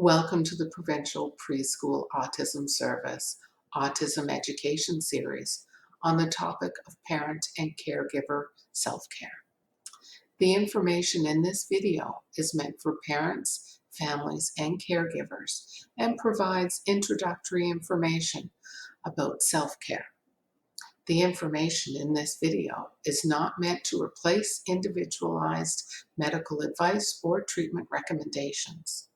Welcome to the Provincial Preschool Autism Service Autism Education Series on the topic of parent and caregiver self-care. The information in this video is meant for parents, families, and caregivers and provides introductory information about self-care. The information in this video is not meant to replace individualized medical advice or treatment recommendations.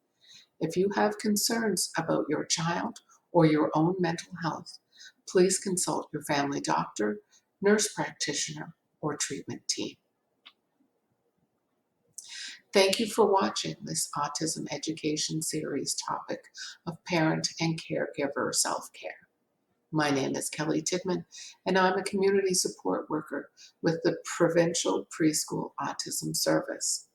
If you have concerns about your child or your own mental health, please consult your family doctor, nurse practitioner, or treatment team. Thank you for watching this Autism Education Series topic of parent and caregiver self-care. My name is Kelly Tidman, and I'm a community support worker with the Provincial Preschool Autism Service.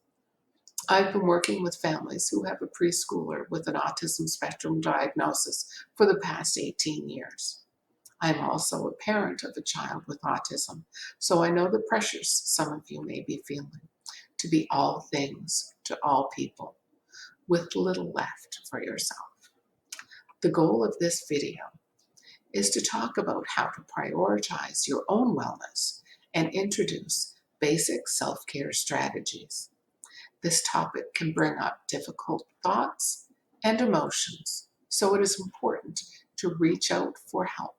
I've been working with families who have a preschooler with an autism spectrum diagnosis for the past 18 years. I'm also a parent of a child with autism, so I know the pressures some of you may be feeling to be all things to all people, with little left for yourself. The goal of this video is to talk about how to prioritize your own wellness and introduce basic self-care strategies. This topic can bring up difficult thoughts and emotions, so it is important to reach out for help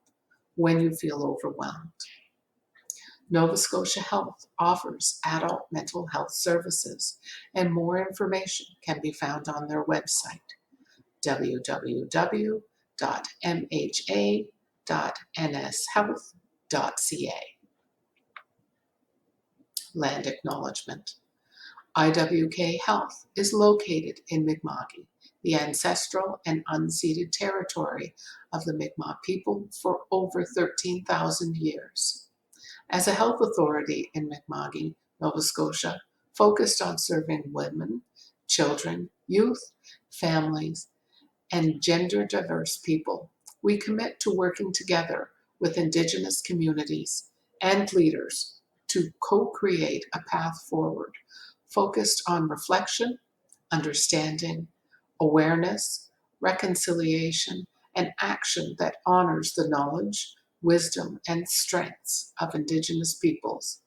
when you feel overwhelmed. Nova Scotia Health offers adult mental health services, and more information can be found on their website, www.mha.nshealth.ca. Land acknowledgement. IWK Health is located in Mi'kma'ki, the ancestral and unceded territory of the Mi'kmaq people for over 13,000 years. As a health authority in Mi'kma'ki, Nova Scotia, focused on serving women, children, youth, families, and gender-diverse people, we commit to working together with Indigenous communities and leaders to co-create a path forward focused on reflection, understanding, awareness, reconciliation, and action that honors the knowledge, wisdom, and strengths of Indigenous peoples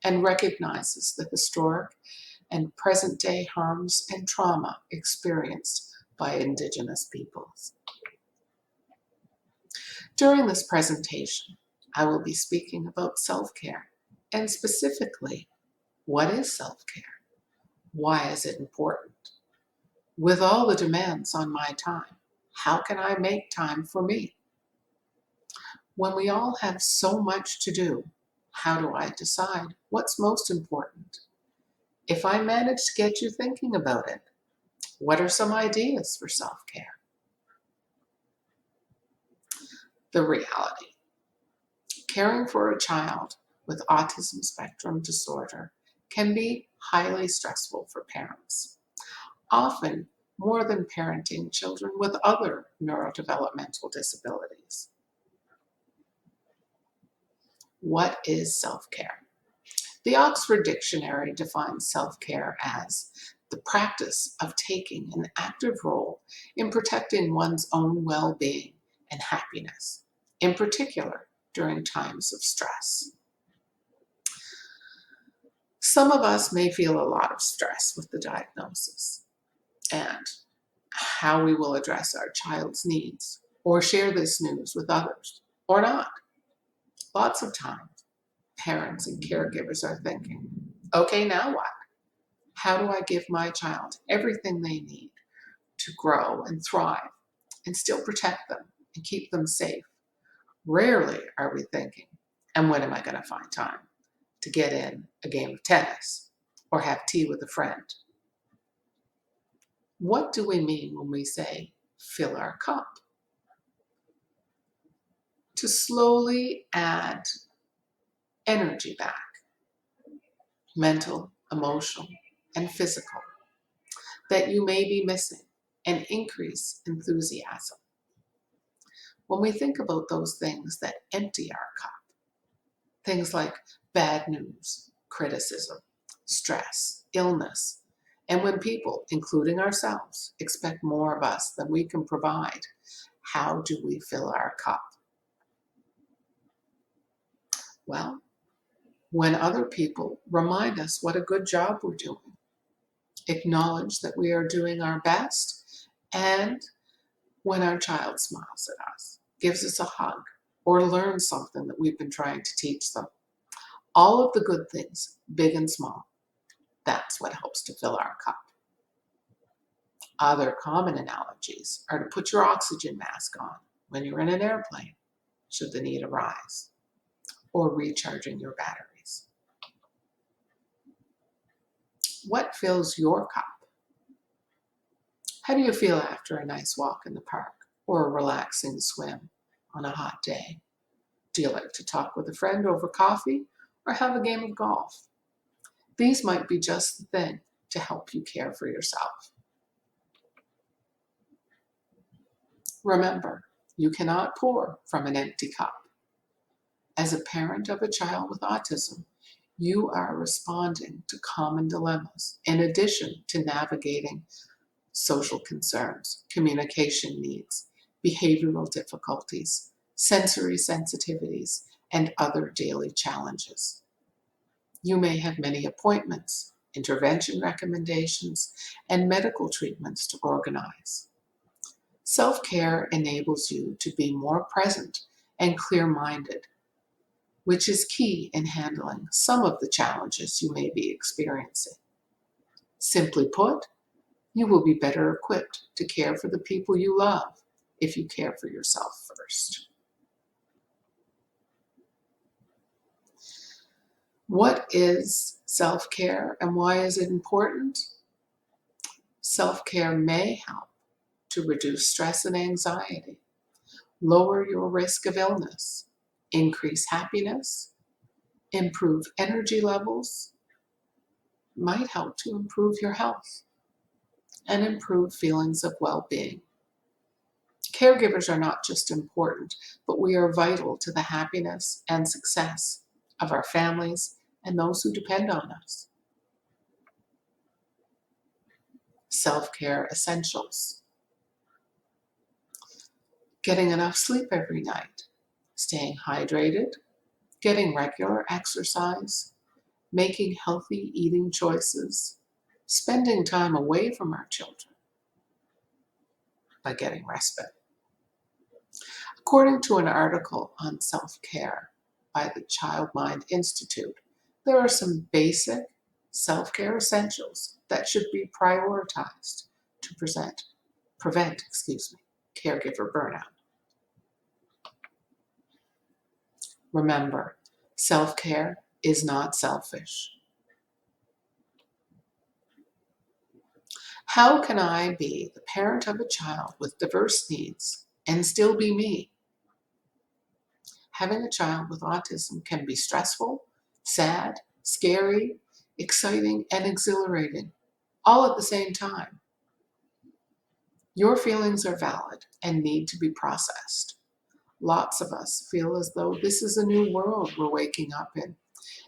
and recognizes the historic and present-day harms and trauma experienced by Indigenous peoples. During this presentation, I will be speaking about self-care, and specifically, what is self-care? Why is it important? With all the demands on my time, how can I make time for me? When we all have so much to do, how do I decide what's most important? If I manage to get you thinking about it, what are some ideas for self-care? The reality. Caring for a child with autism spectrum disorder can be highly stressful for parents, often more than parenting children with other neurodevelopmental disabilities. What is self-care? The Oxford Dictionary defines self-care as the practice of taking an active role in protecting one's own well-being and happiness, in particular during times of stress. Some of us may feel a lot of stress with the diagnosis and how we will address our child's needs or share this news with others or not. Lots of times, parents and caregivers are thinking, okay, now what? How do I give my child everything they need to grow and thrive and still protect them and keep them safe? Rarely are we thinking, and when am I going to find time to get in a game of tennis or have tea with a friend? What do we mean when we say fill our cup? To slowly add energy back, mental, emotional, and physical, that you may be missing, and increase enthusiasm. When we think about those things that empty our cup, things like bad news, criticism, stress, illness, And when people, including ourselves, expect more of us than we can provide, how do we fill our cup? Well, when other people remind us what a good job we're doing, acknowledge that we are doing our best, and when our child smiles at us, gives us a hug, or learns something that we've been trying to teach them. All of the good things, big and small, that's what helps to fill our cup. Other common analogies are to put your oxygen mask on when you're in an airplane, should the need arise, or recharging your batteries. What fills your cup? How do you feel after a nice walk in the park or a relaxing swim on a hot day? Do you like to talk with a friend over coffee or have a game of golf? These might be just the thing to help you care for yourself. Remember, you cannot pour from an empty cup. As a parent of a child with autism, you are responding to common dilemmas in addition to navigating social concerns, communication needs, behavioral difficulties, sensory sensitivities, and other daily challenges. You may have many appointments, intervention recommendations, and medical treatments to organize. Self-care enables you to be more present and clear-minded, which is key in handling some of the challenges you may be experiencing. Simply put, you will be better equipped to care for the people you love if you care for yourself first. What is self-care and why is it important? Self-care may help to reduce stress and anxiety, lower your risk of illness, increase happiness, improve energy levels, might help to improve your health, and improve feelings of well-being. Caregivers are not just important, but we are vital to the happiness and success of our families and those who depend on us. Self-care essentials. Getting enough sleep every night, staying hydrated, getting regular exercise, making healthy eating choices, spending time away from our children by getting respite. According to an article on self-care by the Child Mind Institute, there are some basic self-care essentials that should be prioritized to prevent caregiver burnout. Remember, self-care is not selfish. How can I be the parent of a child with diverse needs and still be me? Having a child with autism can be stressful, sad, scary, exciting, and exhilarating, all at the same time. Your feelings are valid and need to be processed. Lots of us feel as though this is a new world we're waking up in,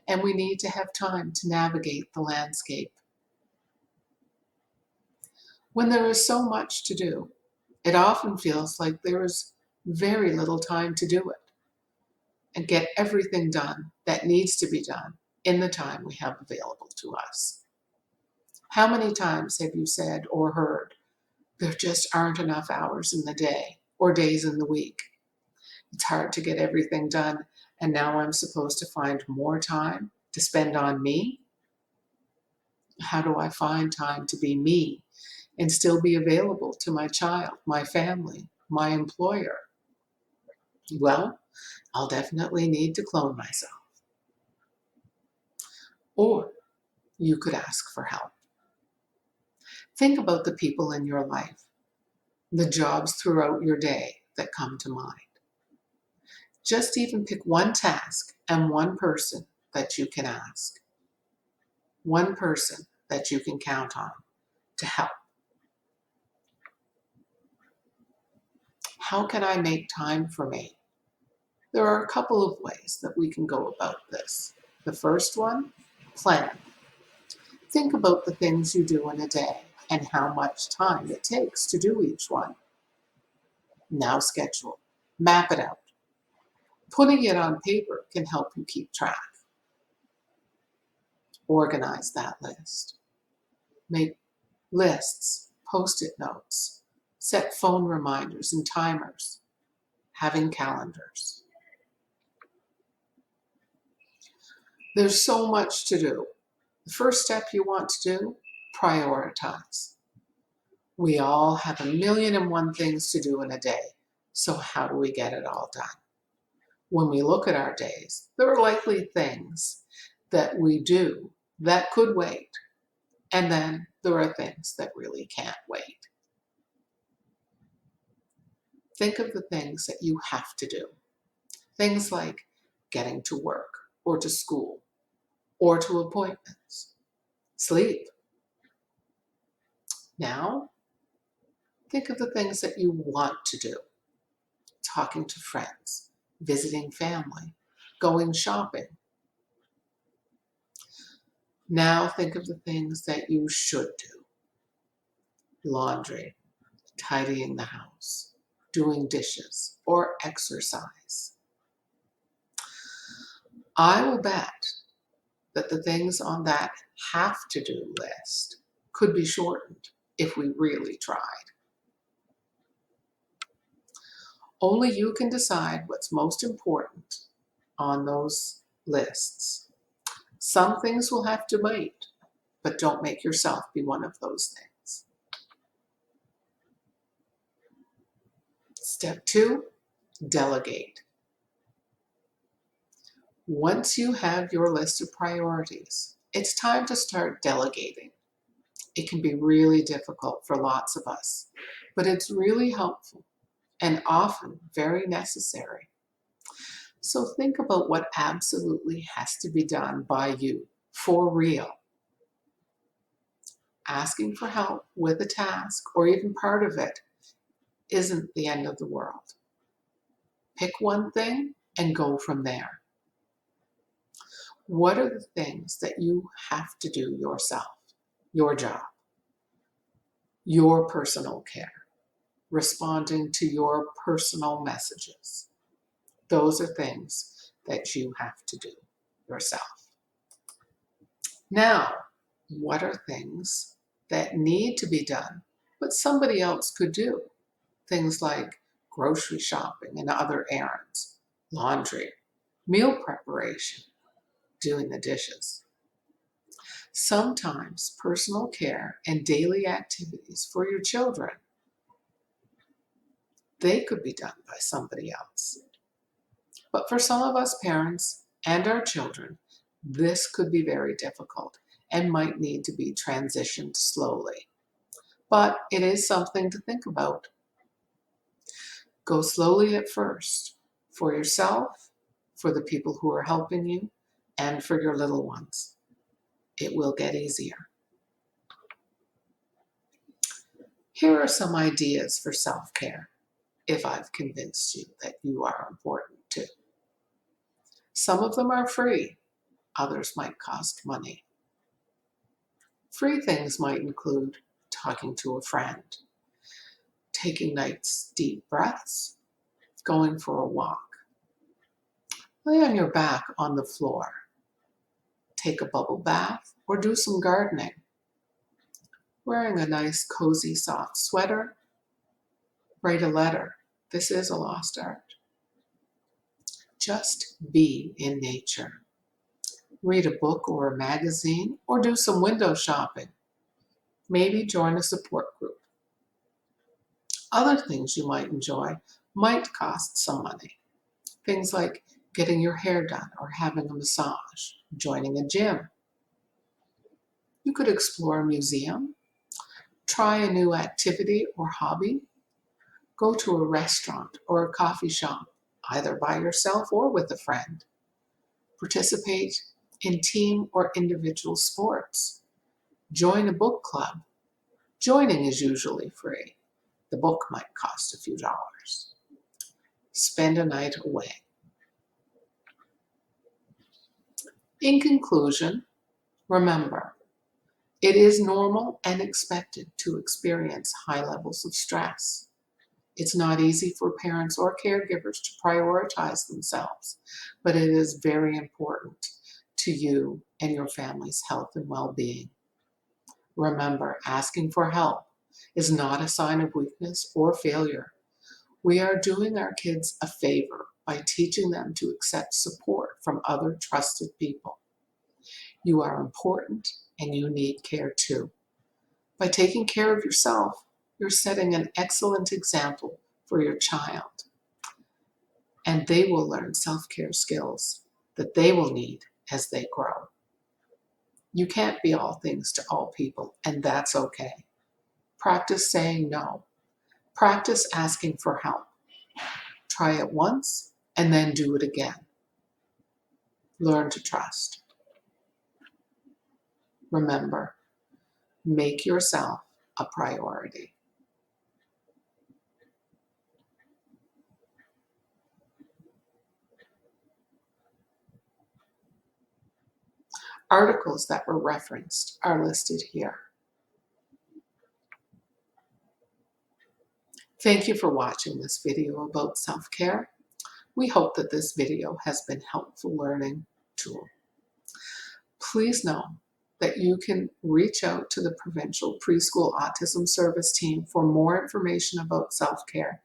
and we need to have time to navigate the landscape. When there is so much to do, it often feels like there is very little time to do it and get everything done that needs to be done in the time we have available to us. How many times have you said or heard, there just aren't enough hours in the day or days in the week? It's hard to get everything done, and now I'm supposed to find more time to spend on me? How do I find time to be me and still be available to my child, my family, my employer? Well, I'll definitely need to clone myself. Or you could ask for help. Think about the people in your life, the jobs throughout your day that come to mind. Just even pick one task and one person that you can ask. One person that you can count on to help. How can I make time for me? There are a couple of ways that we can go about this. The first one, plan. Think about the things you do in a day and how much time it takes to do each one. Now schedule. Map it out. Putting it on paper can help you keep track. Organize that list. Make lists, post-it notes, set phone reminders and timers, having calendars. There's so much to do. The first step you want to do, prioritize. We all have 1,000,001 things to do in a day. So how do we get it all done? When we look at our days, there are likely things that we do that could wait. And then there are things that really can't wait. Think of the things that you have to do. Things like getting to work or to school or to appointments. Sleep. Now, think of the things that you want to do. Talking to friends, visiting family, going shopping. Now think of the things that you should do. Laundry, tidying the house, doing dishes, or exercise. I will bet that the things on that have to do list could be shortened if we really tried. Only you can decide what's most important on those lists. Some things will have to wait, but don't make yourself be one of those things. Step 2, delegate. Once you have your list of priorities, it's time to start delegating. It can be really difficult for lots of us, but it's really helpful and often very necessary. So think about what absolutely has to be done by you, for real. Asking for help with a task or even part of it isn't the end of the world. Pick one thing and go from there. What are the things that you have to do yourself? Your job, your personal care, responding to your personal messages. Those are things that you have to do yourself. Now, what are things that need to be done, but somebody else could do? Things like grocery shopping and other errands, laundry, meal preparation, doing the dishes. Sometimes personal care and daily activities for your children, they could be done by somebody else. But for some of us parents and our children, this could be very difficult and might need to be transitioned slowly. But it is something to think about. Go slowly at first, for yourself, for the people who are helping you, and for your little ones. It will get easier. Here are some ideas for self-care, if I've convinced you that you are important too. Some of them are free, others might cost money. Free things might include talking to a friend, taking nice deep breaths, going for a walk. Lay on your back on the floor. Take a bubble bath or do some gardening. Wearing a nice cozy soft sweater. Write a letter. This is a lost art. Just be in nature. Read a book or a magazine or do some window shopping. Maybe join a support group. Other things you might enjoy might cost some money. Things like getting your hair done or having a massage, joining a gym. You could explore a museum, try a new activity or hobby, go to a restaurant or a coffee shop, either by yourself or with a friend. Participate in team or individual sports. Join a book club. Joining is usually free. The book might cost a few dollars. Spend a night away. In conclusion, remember, It is normal and expected to experience high levels of stress. It's not easy for parents or caregivers to prioritize themselves, but it is very important to you and your family's health and well-being. Remember, asking for help is not a sign of weakness or failure. We are doing our kids a favor by teaching them to accept support from other trusted people. You are important and you need care too. By taking care of yourself, you're setting an excellent example for your child, and they will learn self-care skills that they will need as they grow. You can't be all things to all people, and that's okay. Practice saying no. Practice asking for help. Try it once and then do it again. Learn to trust. Remember, make yourself a priority. Articles that were referenced are listed here. Thank you for watching this video about self-care. We hope that this video has been a helpful learning tool. Please know that you can reach out to the Provincial Preschool Autism Service team for more information about self-care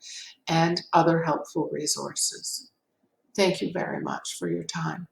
and other helpful resources. Thank you very much for your time.